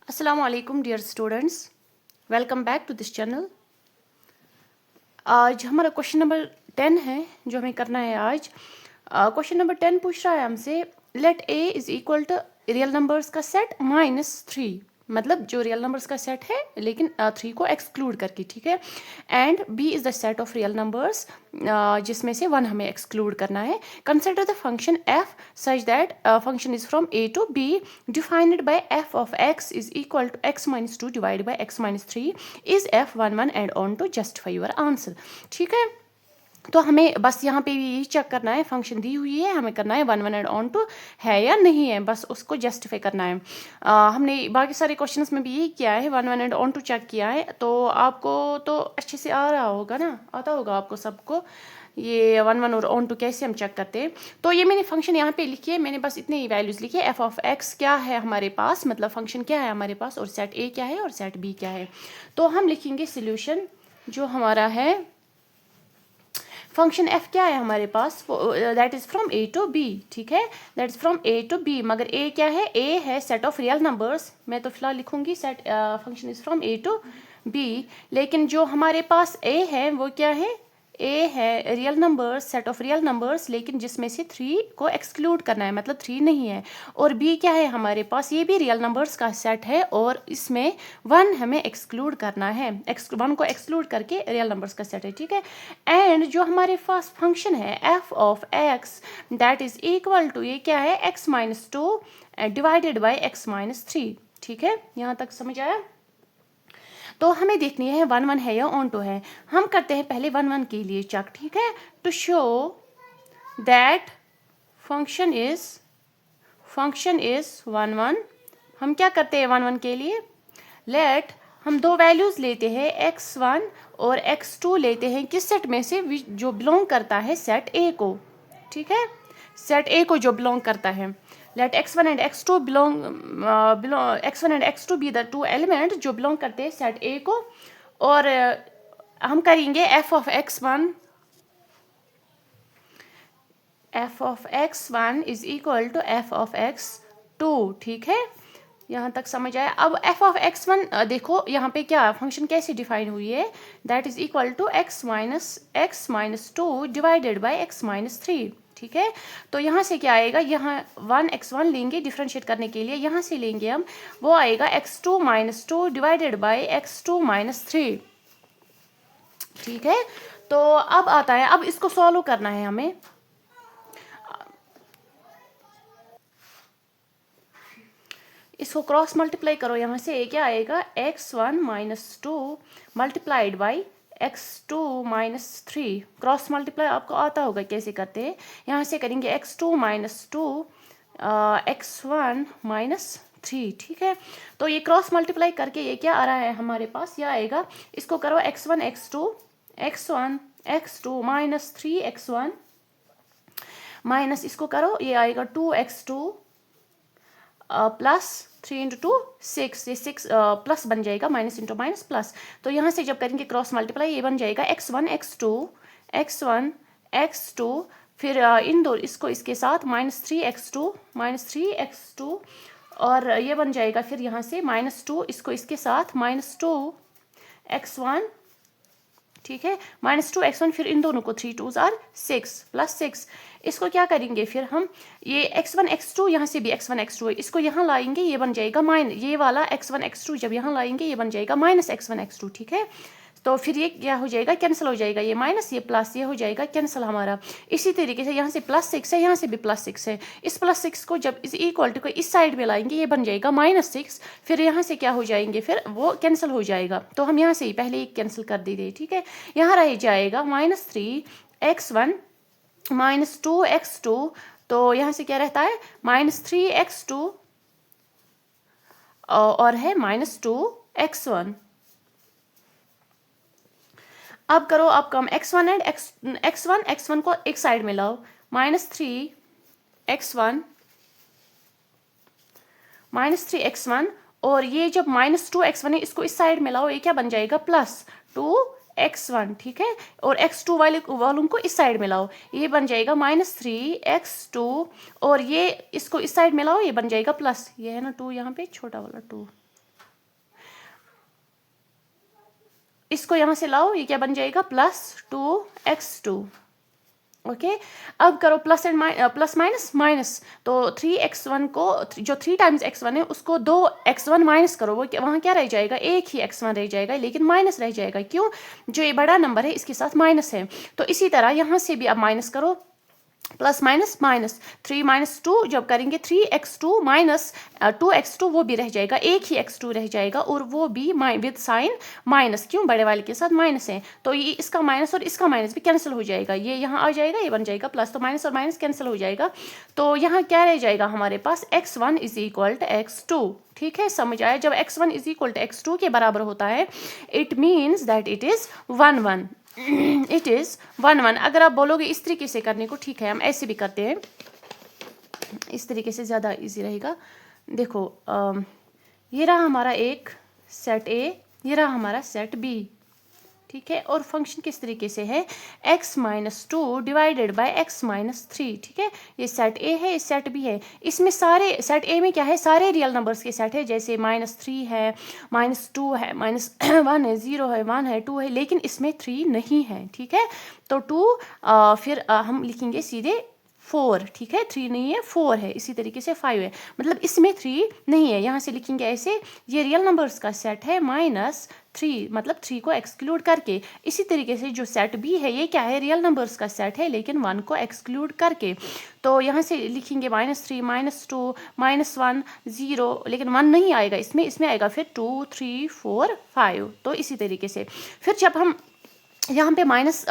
Assalamu alaikum dear students, welcome back to this channel। आज हमारा question number 10 है जो हमें करना है आज। क्वेश्चन नंबर 10 पूछ रहा है हमसे let a is equal to real numbers का सेट -3, मतलब जो रियल नंबर्स का सेट है लेकिन 3 को एक्सक्लूड करके, ठीक है। And b is the set of real numbers जिसमें से 1 हमें एक्सक्लूड करना है। Consider the function f such that function is from a to b defined by f of x is equal to x minus 2 divided by x minus 3 is f 1 1 and on to justify your answer। ठीक है, तो हमें बस यहाँ पे भी यही check करना है, फंक्शन दी हुई है, हमें करना है 1 1 एंड ऑन टू है या नहीं है, बस उसको जस्टिफाई करना है। हमने बाकी सारे क्वेश्चंस में भी यही किया है, 1 1 एंड ऑन टू चेक किया है। तो आपको तो अच्छे से आ रहा होगा ना, आता होगा आपको सबको ये 1 1 और ऑन टू कैसे हम चेक करते हैं। तो ये मैंने फंक्शन यहाँ पे लिखी है, मैंने बस इतने ही वैल्यूज लिखी है। एफ ऑफ एक्स क्या है हमारे पास, मतलब फंक्शन क्या है हमारे पास, और सेट ए क्या है और सेट बी क्या है। तो हम लिखेंगे सोल्यूशन जो हमारा है फंक्शन f क्या है हमारे पास, that is from a to b, ठीक है, that is from a to b। मगर a क्या है, a है सेट ऑफ रियल नंबर्स, मैं तो फिलहाल लिखूंगी set function is from a to b। लेकिन जो हमारे पास a है वो क्या है, a है real numbers, set of real numbers, लेकिन जिसमें से 3 को एक्सक्लूड करना है, मतलब 3 नहीं है। और b क्या है हमारे पास, ये भी रियल नंबर्स का सेट है और इसमें 1 हमें एक्सक्लूड करना है, 1 को एक्सक्लूड करके रियल नंबर्स का सेट है, ठीक है। एंड जो हमारे पास फंक्शन है f of x that is equal to, ये क्या है, x minus 2 divided by x minus 3, ठीक है, यहाँ तक समझ आया। तो हमें देखनी है 1 1 है या ऑन टू है। हम करते हैं पहले 1 1 के लिए चेक, ठीक है। To show that function is 1 1, हम क्या करते हैं 1 1 के लिए, लेट हम दो वैल्यूज लेते हैं x1 और x2 लेते हैं किस सेट में से, जो बिलोंग करता है सेट ए को, ठीक है, सेट ए को जो बिलोंग करता है। Let x1 and x2 x1 and x2 be the two element जो बिलोंग करते हैं सेट ए को। और हम करेंगे f of x1 is equal to f of x2, ठीक है, यहाँ तक समझ आया। अब f ऑफ x1 देखो यहाँ पे क्या फंक्शन कैसे डिफाइन हुई है, that is equal to x minus 2 divided by x minus 3, ठीक है। तो यहाँ से क्या आएगा, यहाँ 1x1 लेंगे डिफरेंशिएट करने के लिए, यहाँ से लेंगे हम, वो आएगा x2 minus 2 divided by x2 minus 3, ठीक है। तो अब आता है, अब इसको सॉल्व करना है हमें। इसको क्रॉस मल्टीप्लाई करो, यहाँ से क्या आएगा, x1 minus 2 multiplied by x2 minus 3। Cross multiply आपको आता होगा कैसे करते हैं, यहाँ से करेंगे x2 माइनस 2 x1 माइनस 3, ठीक है। तो ये क्रॉस मल्टीप्लाई करके ये क्या आ रहा है हमारे पास, यह आएगा, इसको करो x1 x2 minus 3 x1 minus, इसको करो, ये आएगा 2x2 प्लस 3 इंटू 2 6, ये 6 प्लस बन जाएगा, माइनस इंटू माइनस प्लस। तो यहाँ से जब करेंगे क्रॉस मल्टीप्लाई, ये बन जाएगा x1 x2 फिर इन दो इसको इसके साथ माइनस 3 x2 और ये बन जाएगा फिर यहाँ से -2 इसको इसके साथ -2 x1, ठीक है, -2 x1, फिर इन दोनों को 3 2s आर 6 प्लस 6। इसको क्या करेंगे फिर हम, ये x1 x2 यहाँ से भी x1 x2 है, इसको यहाँ लाएंगे, ये बन जाएगा ये वाला x1 x2 जब यहाँ लाएंगे ये बन जाएगा -x1 x2, ठीक है। तो फिर ये क्या हो जाएगा, कैंसिल हो जाएगा, ये माइनस ये प्लस, ये हो जाएगा कैंसिल हमारा। इसी तरीके से यहाँ से +6 है, यहाँ से भी +6 है, इस +6 को जब इस इक्वलिटी को इस साइड में लाएंगे ये बन जाएगा -6, फिर यहाँ से क्या हो जाएंगे, फिर वो कैंसिल हो जाएगा। तो हम यहाँ से ही पहले ही कैंसिल कर दे, ठीक है। यहाँ रह जाएगा -3 x1 -2 x2, तो यहाँ से क्या रहता है -3 x2 और है -2 x1। अब करो, अब कम x1 एंड x1 को एक साइड में लाओ, -3 x1 और ये जब -2 x1 है इसको इस साइड में लाओ, ये क्या बन जाएगा +2 x1, ठीक है। और x2 वालों को इस साइड में लाओ, ये बन जाएगा -3 x2 और ये इसको इस साइड में लाओ, ये बन जाएगा प्लस, ये है ना 2 यहाँ पे छोटा वाला 2, इसको यहाँ से लाओ, ये क्या बन जाएगा +2x2। ओके अब करो प्लस माइनस माइनस, तो 3x1 को जो 3 टाइम्स x1 है उसको 2x1 माइनस करो, वो वहाँ क्या रह जाएगा, एक ही x1 रह जाएगा लेकिन माइनस रह जाएगा। क्यों, जो ये बड़ा नंबर है इसके साथ माइनस है। तो इसी तरह यहाँ से भी अब माइनस करो, प्लस माइनस माइनस 3 माइनस 2, जब करेंगे 3x2 माइनस 2x2 वो भी रह जाएगा, एक ही x2 रह जाएगा और वो भी विद साइन माइनस। क्यों, बड़े वाले के साथ माइनस है, तो ये इसका माइनस और इसका माइनस भी कैंसिल हो जाएगा, ये यहाँ आ जाएगा, ये बन जाएगा प्लस, तो माइनस और माइनस कैंसिल हो जाएगा। तो यहाँ क्या रह जाएगा हमारे पास, x1 is equal to x2। ठीक है, समझ आया, जब x1 is equal to x2 के बराबर होता है it means that it is 1-1, it is 1-1। अगर आप बोलोगे इस तरीके से करने को, ठीक है हम ऐसे भी करते हैं, इस तरीके से ज़्यादा इजी रहेगा। देखो ये रहा हमारा एक सेट ए, ये रहा हमारा सेट बी, ठीक है, और फंक्शन किस तरीके से है, x-2 डिवाइडेड बाय x-3। ठीक है, ये सेट ए है, ये सेट बी है, इसमें सारे सेट ए में क्या है, सारे रियल नंबर्स के सेट है, जैसे -3 है, -2 है, -1 है, 0 है, 1 है, 2 है, लेकिन इसमें 3 नहीं है। ठीक है, तो 2 फिर हम लिखेंगे सीधे 4। ठीक है, 3 नहीं है, 4 है, इसी तरीके से 5 है, मतलब इसमें 3 नहीं है। यहाँ से लिखेंगे ऐसे, ये रियल नंबर्स का सेट है -3, मतलब 3 को एक्सक्लूड करके। इसी तरीके से जो सेट बी है ये क्या है, रियल नंबर्स का सेट है लेकिन 1 को एक्सक्लूड करके। तो यहाँ से लिखेंगे -3 -2 -1 0, लेकिन 1 नहीं आएगा इसमें, इसमें आएगा फिर 2 3 4 5। तो इसी तरीके से फिर जब हम यहाँ पे माइनस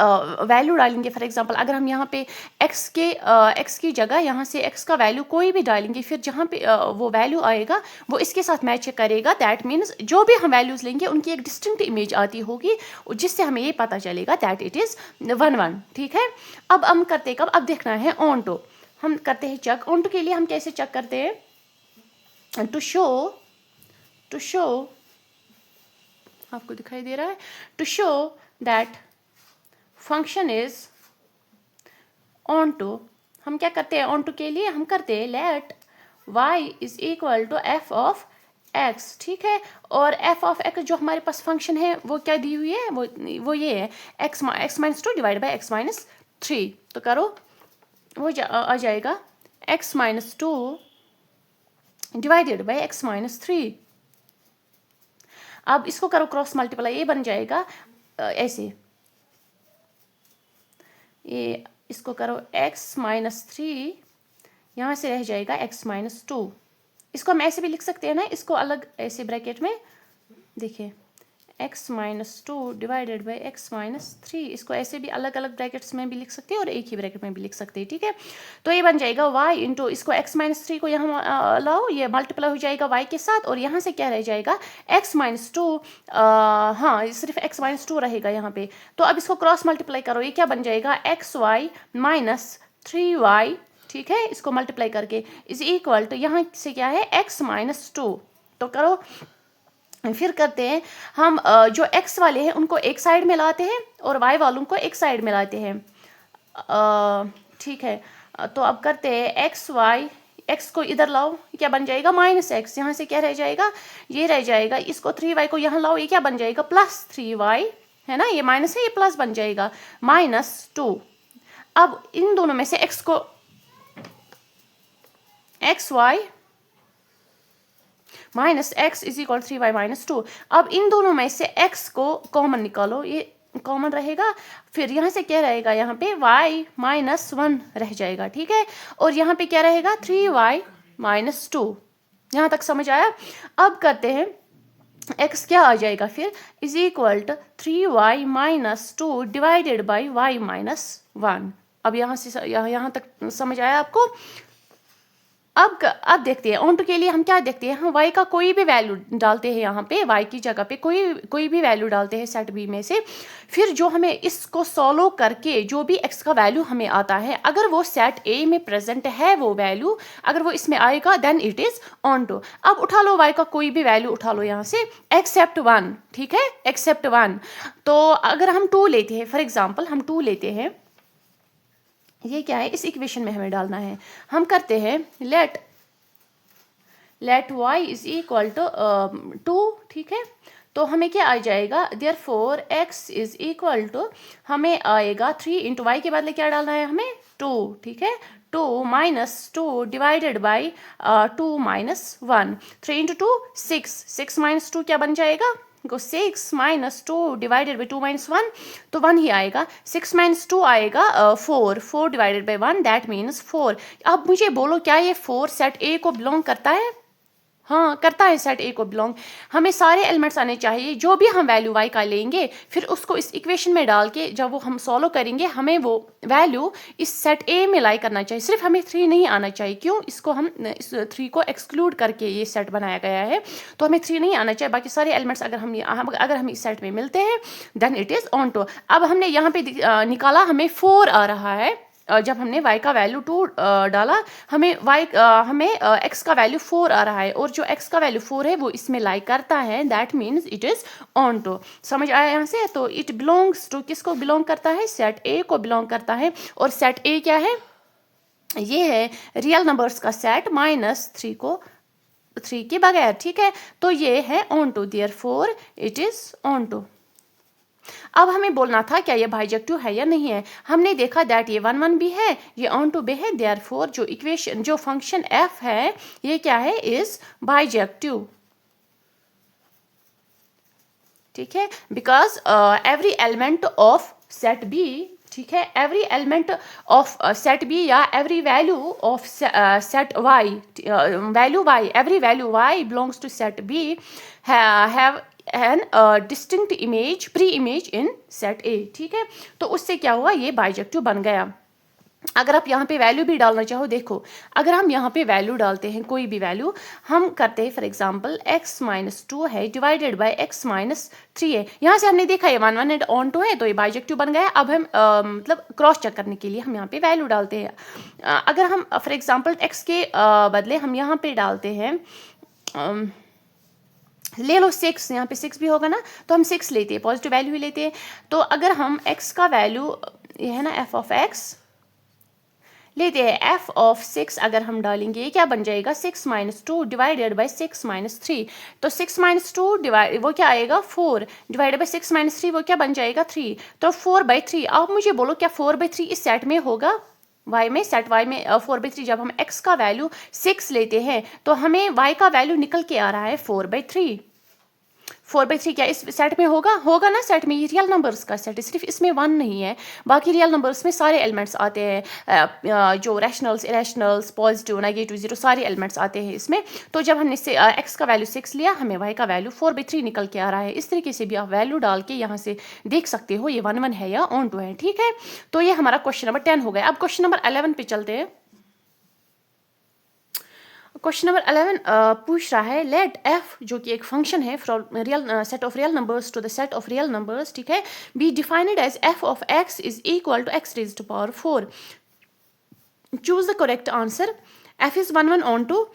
वैल्यू डालेंगे, फॉर एग्जांपल अगर हम यहाँ पे x की जगह यहाँ से x का वैल्यू कोई भी डालेंगे, फिर जहाँ पे वो वैल्यू आएगा वो इसके साथ मैच करेगा। दैट मीन्स जो भी हम वैल्यूज़ लेंगे उनकी एक डिस्टिंक्ट इमेज आती होगी, जिससे हमें ये पता चलेगा दैट इट इज़ 1-1। ठीक है, अब हम करते कब, अब देखना है ऑन टू, हम करते हैं चेक। ऑन टू के लिए हम कैसे चेक करते हैं, टू शो आपको दिखाई दे रहा है, to show that function is onto, हम क्या करते हैं ऑन टू के लिए, हम करते हैं let y is equal to f of x। ठीक है, और f ऑफ x जो हमारे पास फंक्शन है वो क्या दी हुई है, वो ये है x-2 डिवाइड बाई x-3। तो करो, वो आ जाएगा x-2 डिवाइडेड बाई x-3। अब इसको करो क्रॉस मल्टीप्लाई, ये बन जाएगा ऐसे, ये इसको करो x-3, यहाँ से रह जाएगा x-2। इसको हम ऐसे भी लिख सकते हैं ना, इसको अलग ऐसे ब्रैकेट में देखिए, x-2 डिवाइडेड बाई x-3, इसको ऐसे भी अलग अलग ब्रैकेट्स में भी लिख सकते हैं और एक ही ब्रैकेट में भी लिख सकते हैं। ठीक है, तो ये बन जाएगा y इंटू, इसको x-3 को यहाँ लाओ, ये मल्टीप्लाई हो जाएगा y के साथ, और यहाँ से क्या रह जाएगा x-2, हाँ सिर्फ x-2 रहेगा यहाँ पे। तो अब इसको क्रॉस मल्टीप्लाई करो, ये क्या बन जाएगा xy माइनस 3y। ठीक है, इसको मल्टीप्लाई करके इज इक्वल टू, यहाँ से क्या है x-2। तो करो, फिर करते हैं हम जो x वाले हैं उनको एक साइड में लाते हैं और y वालों को एक साइड में लाते हैं। ठीक है, तो अब करते हैं x को इधर लाओ, क्या बन जाएगा -x, यहाँ से क्या रह जाएगा, ये रह जाएगा, इसको 3y को यहाँ लाओ, ये क्या बन जाएगा +3y, है ना, ये माइनस है, ये प्लस बन जाएगा -2। अब इन दोनों में से x को xy minus x is equal 3y minus 2। अब इन दोनों में से x को कॉमन निकालो, ये कॉमन रहेगा, फिर यहाँ से क्या रहेगा, यहाँ पे y -1 रह जाएगा। ठीक है, और यहाँ पे क्या रहेगा 3y -2। यहाँ तक समझ आया। अब करते हैं x क्या आ जाएगा फिर, is equal to 3y -2 divided by y -1। अब यहाँ से यहाँ तक समझ आया आपको। अब देखते हैं ऑन टू के लिए हम क्या देखते हैं, हम y का कोई भी वैल्यू डालते हैं, यहाँ पे y की जगह पे कोई भी वैल्यू डालते हैं सेट b में से। फिर जो हमें इसको सॉल्व करके जो भी x का वैल्यू हमें आता है, अगर वो सेट a में प्रेजेंट है वो वैल्यू, अगर वो इसमें आएगा then it is onto. अब उठा लो y का कोई भी वैल्यू उठा लो यहाँ से एक्सेप्ट 1। ठीक है, एक्सेप्ट 1। तो अगर हम 2 लेते हैं, फॉर एग्जाम्पल हम 2 लेते हैं, ये क्या है, इस इक्वेशन में हमें डालना है। हम करते हैं let y is equal to 2। ठीक है, तो हमें क्या आ जाएगा, therefore x is equal to, हमें आएगा 3 इंटू वाई के बदले क्या डालना है हमें 2, ठीक है, 2 minus 2 divided by 2 minus 1, 3 into 2 6, 6 minus 2 क्या बन जाएगा, को 6 माइनस 2 डिवाइडेड बाई 2 माइनस 1, तो 1 ही आएगा, 6 माइनस 2 आएगा 4, 4 डिवाइडेड बाई 1 दैट मीन्स 4। अब मुझे बोलो क्या ये 4 सेट ए को बिलोंग करता है, हाँ करता है, सेट ए को बिलोंग। हमें सारे एलिमेंट्स आने चाहिए, जो भी हम वैल्यू वाई का लेंगे फिर उसको इस इक्वेशन में डाल के जब वो हम सॉल्व करेंगे हमें वो वैल्यू इस सेट ए में लाई करना चाहिए, सिर्फ हमें 3 नहीं आना चाहिए। क्यों, इसको हम इस 3 को एक्सक्लूड करके ये सेट बनाया गया है, तो हमें 3 नहीं आना चाहिए, बाकी सारे एलिमेंट्स अगर हम इस सेट में मिलते हैं then it is onto. अब हमने यहाँ पे निकाला, हमें 4 आ रहा है, जब हमने y का वैल्यू 2 डाला हमें हमें x का वैल्यू 4 आ रहा है, और जो x का वैल्यू 4 है वो इसमें लाई करता है, that means it is onto. समझ आया यहाँ से, तो इट बिलोंग्स टू, किसको बिलोंग करता है, सेट ए को बिलोंग करता है। और सेट ए क्या है, ये है रियल नंबर्स का सेट माइनस 3 के बगैर, ठीक है, तो ये है onto, therefore it is onto. अब हमें बोलना था क्या ये बाइजेक्टिव है या नहीं है, हमने देखा दैट ये 1 1 भी है, ये ऑन टू भी है, देयरफॉर जो इक्वेशन जो फंक्शन f है ये क्या है, इज बाइजेक्टिव, ठीक है, because every element of set B, ठीक है, every element of set B या every value of set Y, value Y, every value Y belongs to set B have an distinct image, pre image in set A, ठीक है, तो उससे क्या हुआ, ये बाइजेक्टिव बन गया। अगर आप यहाँ पे वैल्यू भी डालना चाहो, देखो अगर हम यहाँ पे वैल्यू डालते हैं, कोई भी वैल्यू हम करते हैं, फॉर एग्जांपल x माइनस 2 है डिवाइडेड बाय x माइनस 3 है, यहाँ से हमने देखा ये 1 1 एंड ऑन टू है, तो ये बाइजेक्टिव बन गया। अब हम मतलब क्रॉस चेक करने के लिए हम यहाँ पे वैल्यू डालते हैं। अगर हम फॉर एग्जाम्पल x के बदले हम यहाँ पे डालते हैं, ले लो 6, यहाँ पे 6 भी होगा ना, तो हम 6 लेते हैं, पॉजिटिव वैल्यू ही लेते हैं। तो अगर हम x का वैल्यू, ये है ना f ऑफ x, लेते हैं f ऑफ 6, अगर हम डालेंगे क्या बन जाएगा, 6 माइनस 2 डिवाइडेड बाई 6 माइनस 3, तो 6 माइनस 2 डिवाइड वो क्या आएगा 4 डिवाइडेड बाई 6 माइनस 3 वो क्या बन जाएगा 3, तो 4/3। आप मुझे बोलो क्या 4/3 इस सेट में होगा, y में, सेट y में 4/3, जब हम x का वैल्यू 6 लेते हैं तो हमें y का वैल्यू निकल के आ रहा है 4/3। 4/3 क्या इस सेट में होगा, होगा ना, सेट में ये रियल नंबर्स का सेट है, सिर्फ इसमें 1 नहीं है, बाकी रियल नंबर्स में सारे एलिमेंट्स आते हैं, जो rationals, irrationals, positive, negative, zero, सारे एलिमेंट्स आते हैं इसमें। तो जब हमने x का वैल्यू 6 लिया, हमें y का वैल्यू 4/3 निकल के आ रहा है। इस तरीके से भी आप वैल्यू डाल के यहाँ से देख सकते हो ये 1 1 है या ऑन टू है, ठीक है। तो ये हमारा क्वेश्चन नंबर 10 हो गया। अब क्वेश्चन नंबर 11 पे चलते हैं। क्वेश्चन नंबर 11 पूछ रहा है, लेट f जो कि एक फंक्शन है from real set of real numbers to the set of real numbers, ठीक है, be defined as f of x is equal to x raised to power 4। Choose the correct answer. f इज 1 1 onto,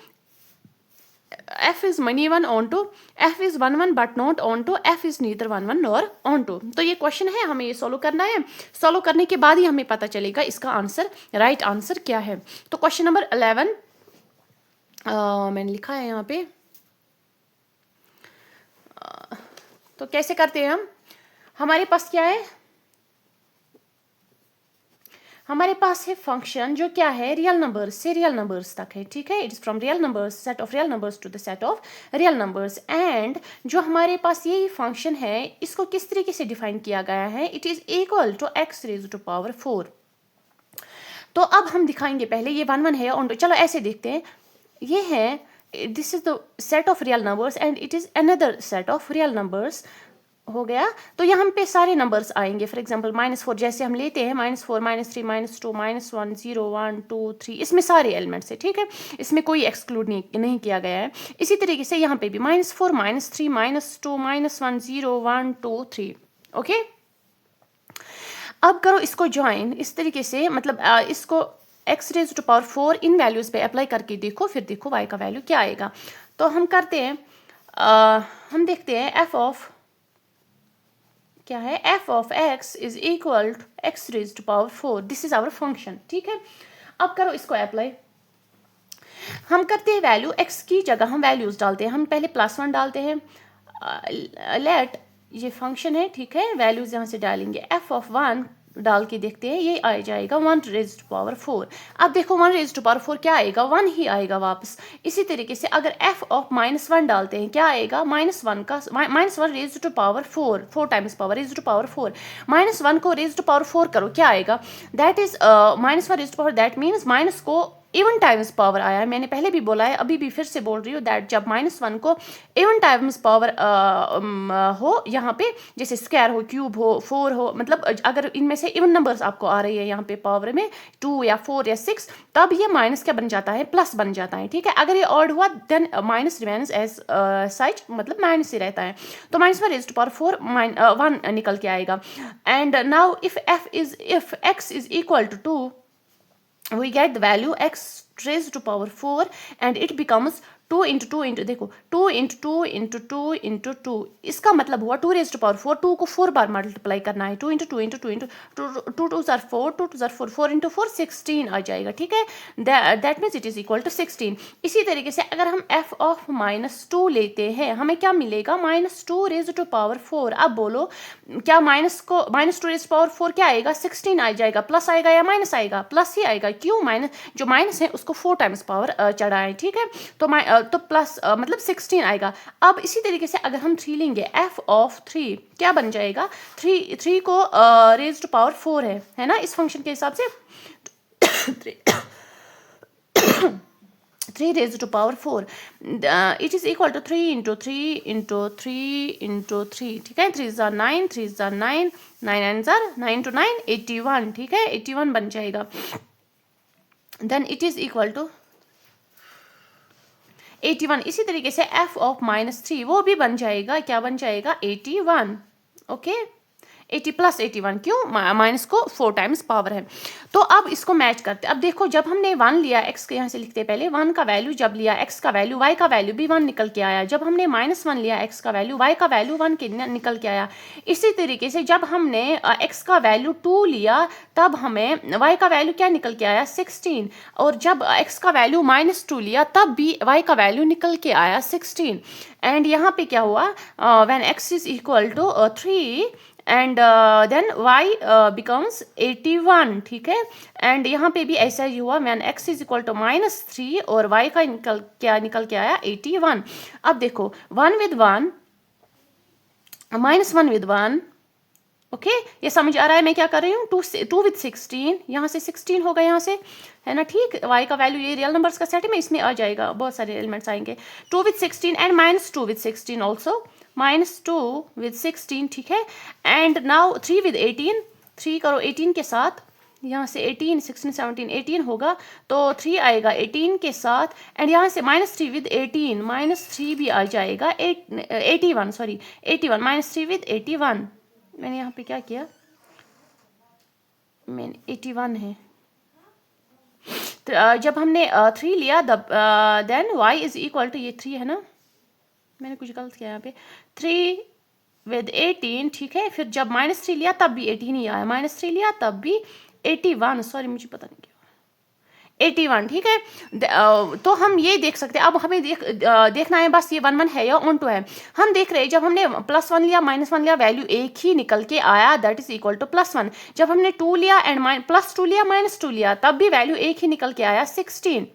f is many one on to, f is 1 1 but not on to, f is neither 1 1 nor on to। तो ये question है, हमें ये solve करना है, solve करने के बाद ही हमें पता चलेगा इसका आंसर, राइट आंसर क्या है। तो क्वेश्चन नंबर 11 मैंने लिखा है यहाँ पे, तो कैसे करते हैं हम, हमारे पास क्या है, हमारे पास है फंक्शन जो क्या है, रियल नंबर्स से रियल नंबर्स तक है, ठीक है, it is from real numbers, set of real numbers to the set of real numbers. And जो हमारे पास यही फंक्शन है, इसको किस तरीके से डिफाइन किया गया है, it is equal to x raise to power 4। तो अब हम दिखाएंगे, पहले ये 1 1 है ऑन टू, चलो ऐसे देखते हैं, ये है, this is the set of real numbers and it is another set of real numbers, हो गया। तो यहाँ पे सारे नंबर्स आएंगे, फॉर एग्जांपल -4 जैसे हम लेते हैं, -4 -3 -2 -1 0 1 2 3, इसमें सारे एलिमेंट्स है, ठीक है, इसमें कोई एक्सक्लूड नहीं किया गया है। इसी तरीके से यहाँ पे भी -4 -3 -2 -1 0 1 2 3, ओके। अब करो इसको ज्वाइन इस तरीके से, मतलब इसको x रेज़ टू पावर 4 इन वैल्यूज पे अप्लाई करके देखो, फिर देखो y का वैल्यू क्या आएगा। तो हम करते हैं, हम देखते हैं f ऑफ क्या है, f of x is equal to x raise to power 4, this is our function, ठीक है। अब करो इसको अप्लाई, हम करते हैं वैल्यू x की जगह हम वैल्यूज डालते हैं, हम पहले +1 डालते हैं, लेट ये फंक्शन है, ठीक है, वैल्यूज यहाँ से डालेंगे, एफ ऑफ 1 डाल के देखते हैं, ये आ जाएगा 1 रेज्ड टू पावर 4। अब देखो 1 रेज्ड टू पावर 4 क्या आएगा, 1 ही आएगा वापस। इसी तरीके से अगर एफ ऑफ -1 डालते हैं, क्या आएगा, -1 का -1 raised to power 4 times power raised to power 4, -1 को रेज्ड टू पावर 4 करो, क्या आएगा, that is -1 raised to power, that means minus को इवन टाइम्स पावर आया है। मैंने पहले भी बोला है, अभी भी फिर से बोल रही हूँ, दैट जब -1 को इवन टाइम्स पावर हो, यहाँ पे जैसे स्क्वायर हो, क्यूब हो, 4 हो, मतलब अगर इनमें से इवन नंबर्स आपको आ रही है यहाँ पे पावर में 2 या 4 या 6, तब ये माइनस क्या बन जाता है, प्लस बन जाता है, ठीक है। अगर ये ऑड हुआ then minus remains as such, मतलब माइनस ही रहता है। तो -1 रेज्ड टू पावर 4 1 निकल के आएगा। And now if x is equal to 2, we get the value x raised to power 4 and it becomes 2 into 2 into, देखो 2 into 2 into 2 into 2, इसका मतलब हुआ 2 रेज्ड टू पावर 4, 2 को 4 बार मल्टीप्लाई करना है, 2 into 2 into 2 into 2 2 are 4, 2 2 are 4, 4 into 4 16 आ जाएगा, ठीक है। That means it is equal to 16। इसी तरीके से अगर हम f ऑफ -2 लेते हैं, हमें क्या मिलेगा, -2 रेज्ड टू पावर 4। अब बोलो क्या -2 रेज्ड पावर 4 क्या आएगा, 16 आ जाएगा, प्लस आएगा या माइनस आएगा, प्लस ही आएगा, क्यों, जो माइनस है उसको 4 टाइम्स पावर चढ़ा है, ठीक है। तो प्लस मतलब 16 आएगा। अब इसी तरीके से अगर हम 3 लेंगे, f ऑफ 3 क्या बन जाएगा, 3 को रेज्ड टू पावर 4 है ना, इस फंक्शन के हिसाब से 3 raised to power 4, it is equal to 3 into 3 into 3 into 3, ठीक है, 3 are 9, 3 are 9, 9 are 9 to 9 81, ठीक है, 81 बन जाएगा। then it is equal to 81। इसी तरीके से f ऑफ -3 वो भी बन जाएगा, क्या बन जाएगा, 81, ओके, 80 प्लस 81, क्यों, माइनस को 4 टाइम्स पावर है। तो अब इसको मैच करते, अब देखो जब हमने 1 लिया, x के यहाँ से लिखते हैं पहले, 1 का वैल्यू जब लिया, x का वैल्यू, y का वैल्यू भी 1 निकल के आया। जब हमने -1 लिया, x का वैल्यू, y का वैल्यू 1 के निकल के आया। इसी तरीके से जब हमने x का वैल्यू 2 लिया, तब हमें y का वैल्यू क्या निकल के आया, 16, और जब x का वैल्यू -2 लिया, तब भी y का वैल्यू निकल के आया 16। एंड यहाँ पे क्या हुआ, when x is equal to 3 and then y becomes 81, ठीक है। एंड यहाँ पे भी ऐसा ही हुआ, when x is equal to -3 और y का निकल के आया 81। अब देखो 1 with 1 -1 with 1, ओके, ये समझ आ रहा है मैं क्या कर रही हूँ, 2 with 16, यहाँ से 16 होगा, यहाँ से है ना, ठीक, y का वैल्यू, ये रियल नंबर्स का सेट है, में इसमें आ जाएगा, बहुत सारे एलिमेंट्स आएंगे। 2 with 16 and -2 with 16 also, -2 with 16, ठीक है। एंड नाउ 3 with 18, 3 करो 18 के साथ, यहाँ से 18 16 17 18 होगा, तो 3 आएगा 18 के साथ, एंड यहाँ से -3 with 18, -3 भी आ जाएगा, 81 सॉरी 81, -3 with 81, मैंने यहाँ पे क्या किया, मैंने 81 है। जब हमने 3 लिया, then y is equal to, ये 3 है ना, मैंने कुछ गलत किया यहाँ पे, 3 with 18, ठीक है। फिर जब -3 लिया तब भी 18 ही आया, -3 लिया तब भी 81, सॉरी मुझे पता नहीं क्या 81, ठीक है। तो हम ये देख सकते हैं, अब हमें देखना है बस ये 1 1 है या ऑन टू है। हम देख रहे हैं जब हमने +1 लिया, -1 लिया, वैल्यू एक ही निकल के आया, दैट इज इक्वल टू +1। जब हमने 2 लिया एंड +2 लिया, -2 लिया, तब भी वैल्यू एक ही निकल के आया, 16,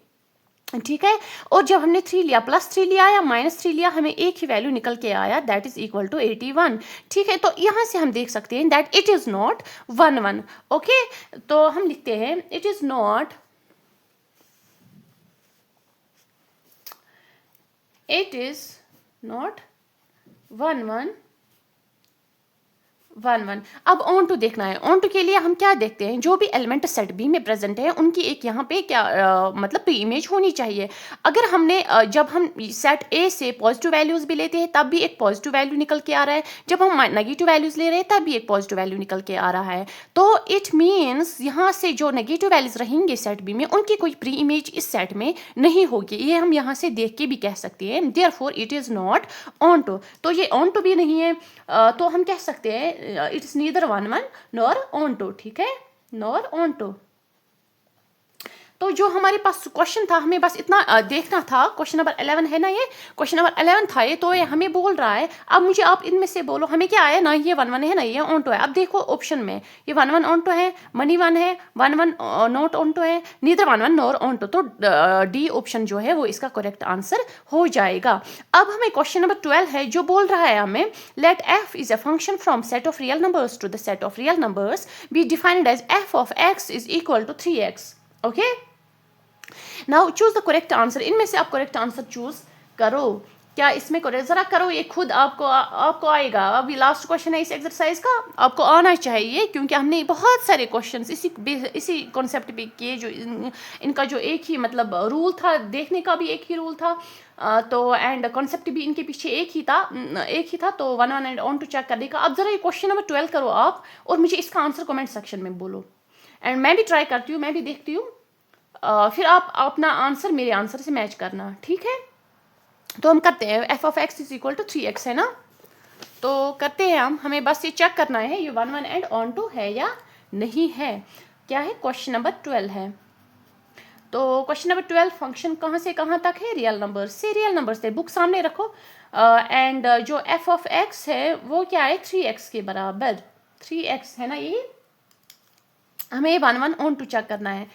ठीक है। और जब हमने 3 लिया, +3 लिया या -3 लिया, हमें एक ही वैल्यू निकल के आया, दैट इज इक्वल टू 81, ठीक है। तो यहाँ से हम देख सकते हैं that it is not 1 1, okay. तो हम लिखते हैं it is not, it is not 1 1 1 1। अब ऑन टू देखना है। ऑन टू के लिए हम क्या देखते हैं, जो भी एलिमेंट सेट बी में प्रेजेंट है उनकी एक यहाँ पे क्या मतलब प्री इमेज होनी चाहिए। अगर हमने जब हम सेट ए से पॉजिटिव वैल्यूज भी लेते हैं तब भी एक पॉजिटिव वैल्यू निकल के आ रहा है, जब हम नेगेटिव वैल्यूज ले रहे हैं तब भी एक पॉजिटिव वैल्यू निकल के आ रहा है। तो इट मीन्स यहाँ से जो नेगेटिव वैल्यूज रहेंगे सेट बी में, उनकी कोई प्री इमेज इस सेट में नहीं होगी। ये हम यहाँ से देख के भी कह सकते हैं, therefore it is not onto. तो ये ऑन टू भी नहीं है, तो हम कह सकते हैं it's neither 1 1 nor onto, ठीक है, नॉर ऑन टू। तो जो हमारे पास क्वेश्चन था हमें बस इतना देखना था, क्वेश्चन नंबर 11 है ना, ये क्वेश्चन नंबर 11 था ये, तो ये हमें बोल रहा है अब मुझे आप इनमें से बोलो हमें क्या आया ना, ये 1 1 है ना, ये ऑन टू है। अब देखो ऑप्शन में ये 1 1 ऑन टू है, मनी 1 है, 1 1 नॉट ऑन टू है, नीदर 1 1 नॉर ऑन टू, तो डी ऑप्शन जो है वो इसका करेक्ट आंसर हो जाएगा। अब हमें क्वेश्चन नंबर 12 है जो बोल रहा है हमें let f is a function from set of real numbers to the set of real numbers be defined as f of x is equal to 3x। Okay, now choose the correct answer. इनमें से आप correct answer choose करो। क्या इसमें correct जरा करो, ये खुद आपको आएगा। अभी लास्ट क्वेश्चन है इस एक्सरसाइज का, आपको आना चाहिए क्योंकि हमने बहुत सारे क्वेश्चंस इसी कॉन्सेप्ट पे किए। जो इनका जो एक ही मतलब रूल था, देखने का भी एक ही रूल था, तो एंड कॉन्सेप्ट भी इनके पीछे एक ही था। तो 1 1 एंड ऑन टू चेक करने का। अब जरा ये क्वेश्चन नंबर 12 करो आप, और मुझे इसका आंसर कमेंट सेक्शन में बोलो, एंड मैं भी ट्राई करती हूँ, मैं भी देखती हूँ, फिर आप अपना आंसर मेरे आंसर से मैच करना, ठीक है। तो हम करते हैं f of x is equal to 3x है ना, तो करते हैं हमें बस ये चेक करना है ये 1 1 एंड ऑन टू है या नहीं है। क्या है, क्वेश्चन नंबर 12 है। तो क्वेश्चन नंबर 12 फंक्शन कहाँ से कहाँ तक है, रियल नंबर से रियल नंबर से। बुक सामने रखो, एंड जो एफ ऑफ एक्स है वो क्या है, 3x के बराबर 3x है ना, ये हमें 1 1 ऑन टू चेक करना है।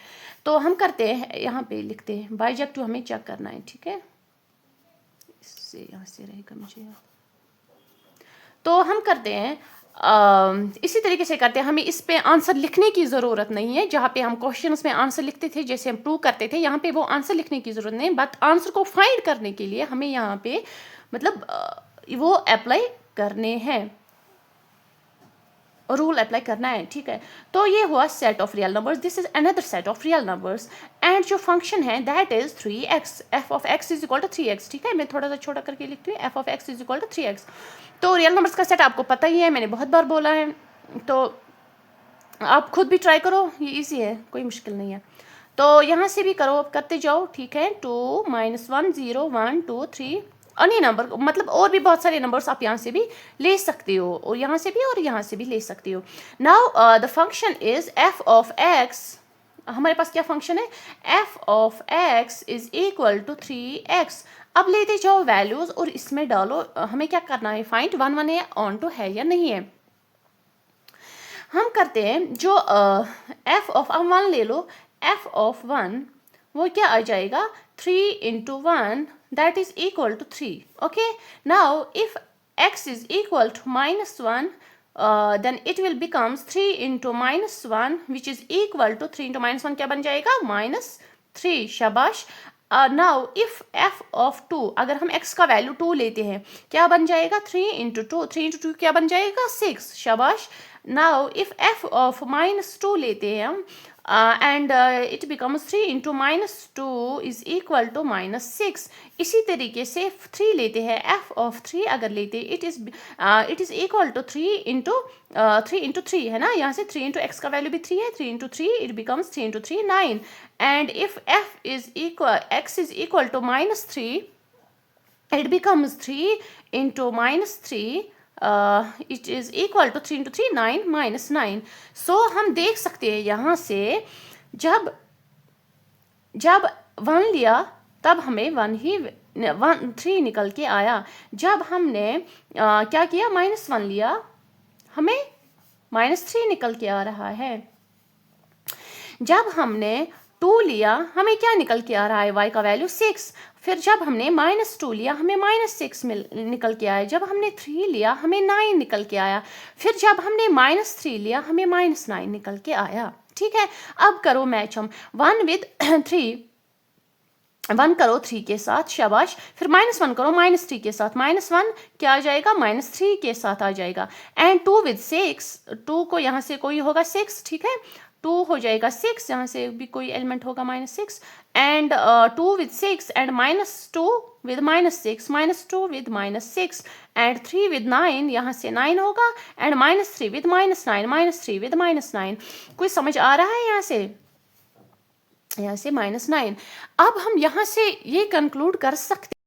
तो हम करते हैं, यहाँ पे लिखते हैं बाइजेक्ट टू हमें चेक करना है, ठीक है। इससे यहाँ से रहेगा मुझे, तो हम करते हैं इसी तरीके से करते हैं। हमें इस पे आंसर लिखने की ज़रूरत नहीं है, जहाँ पे हम क्वेश्चंस में आंसर लिखते थे जैसे हम प्रूव करते थे, यहाँ पे वो आंसर लिखने की ज़रूरत नहीं। बट आंसर को फाइंड करने के लिए हमें यहाँ पे मतलब वो अप्लाई करने हैं, रूल अप्लाई करना है, ठीक है। तो ये हुआ set of real numbers, this is another set of real numbers, and जो फंक्शन है that is 3x, f of x is equal to 3x, ठीक है। मैं थोड़ा सा छोटा करके लिखती हूँ, f of x is equal to 3x। तो रियल नंबर्स का सेट आपको पता ही है, मैंने बहुत बार बोला है, तो आप खुद भी ट्राई करो, ये ईजी है, कोई मुश्किल नहीं है। तो यहाँ से भी करो, करते जाओ, ठीक है। 2 -1 0 1 2 3 अन्य नंबर, मतलब और भी बहुत सारे नंबर्स आप यहाँ से भी ले सकते हो, और यहाँ से भी और यहाँ से भी ले सकते हो। Now the function is f of x, हमारे पास क्या फंक्शन है, f of x is equal to 3x। अब लेते जाओ वैल्यूज और इसमें डालो, हमें क्या करना है, फाइंड 1 1 है ऑन टू है या नहीं है। हम करते हैं जो एफ ऑफ 1 ले लो, एफ ऑफ 1 वो क्या आ जाएगा, 3 × 1 that is equal to 3. Okay, now if x is equal to -1, then it will becomes 3 × -1 which is equal to 3 × -1 क्या बन जाएगा, -3। शाबाश। now if f of 2, अगर हम x का वैल्यू 2 लेते हैं क्या बन जाएगा, 3 × 2, 3 × 2 क्या बन जाएगा, 6। शाबाश। now if f of -2 लेते हैं हम, and it becomes 3 × -2 is equal to -6। इसी तरीके से 3 लेते हैं, f of 3 अगर लेते it is equal to 3 × 3 है ना, यहाँ से 3 × x का वैल्यू भी 3 है, 3 × 3 it becomes 3 × 3 9। and if x is equal to -3, it becomes 3 × -3, it is equal to 3 × 3 9 -9। सो हम देख सकते हैं यहाँ से जब 1 लिया तब हमें 3 निकल के आया। जब हमने क्या किया, -1 लिया हमें -3 निकल के आ रहा है। जब हमने 2 लिया हमें क्या निकल के आ रहा है, y का वैल्यू 6। फिर जब हमने -2 लिया हमें -6 निकल के आया। जब हमने 3 लिया हमें 9 निकल के आया। फिर जब हमने -3 लिया हमें -9 निकल के आया, ठीक है। अब करो मैच हम 1 with 3, 1 करो 3 के साथ, शाबाश। फिर -1 करो -3 के साथ, -1 क्या आ जाएगा, -3 के साथ आ जाएगा। एंड 2 with 6, 2 को यहाँ से कोई होगा 6, ठीक है। 2 हो जाएगा 6, यहाँ से भी कोई एलिमेंट होगा -6, and 2 with 6 and -2 with -6, -2 with -6 and 3 with 9, यहाँ से 9 होगा, एंड -3 with -9, -3 with -9। कोई समझ आ रहा है यहाँ से -9। अब हम यहाँ से ये कंक्लूड कर सकते